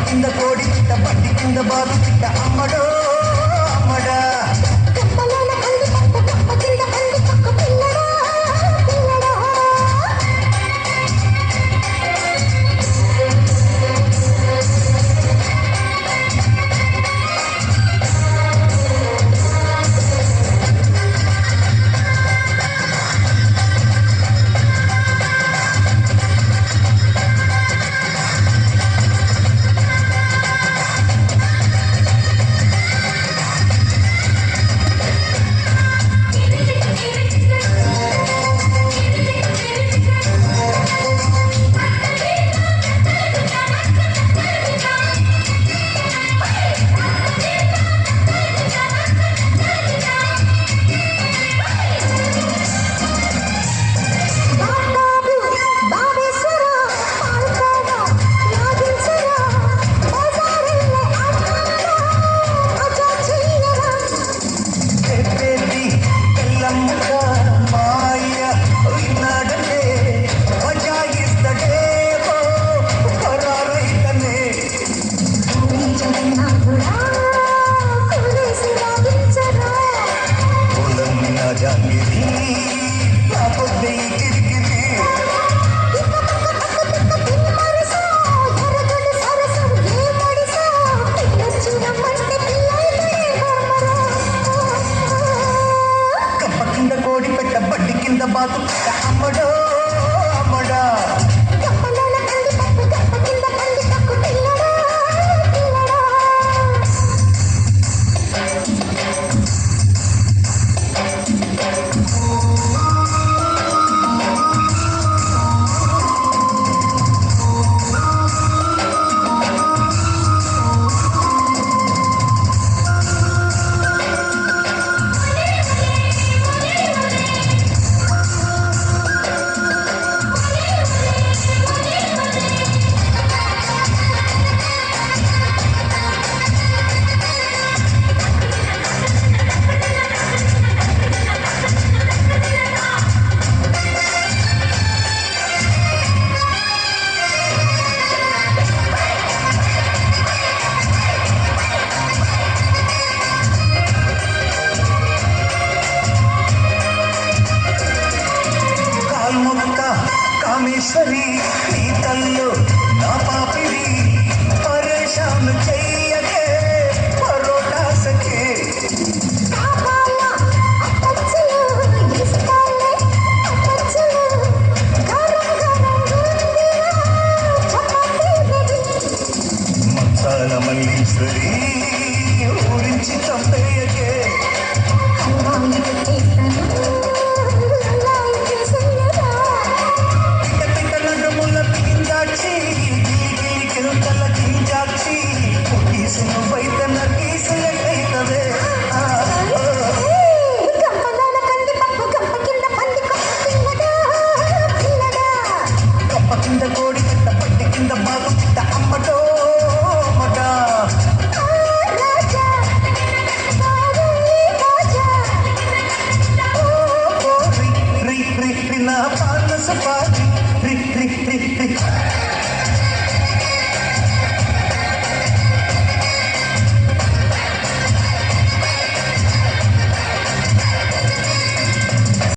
కింద కోడి పిట్ట పట్టి కింద బాబు పిట్ట అమ్మడో అమ్మడా కోడి పెట్ట బడ్డి కింద బాతు అమ్మడో అమ్మడా కామేశ్వరి నీ తల్లు నా పాపిడి పరేషాన్ చెయ్యకే పరోటా సఖే మసాల మల్లీశ్వరి ఊరించి చంపేయకే కింద కోడి పిట్ట పట్టి కింద బాగు పిట్ట అమ్మటో అమ్మటా రి రి రి నా పాన సపారి రి రి రి రి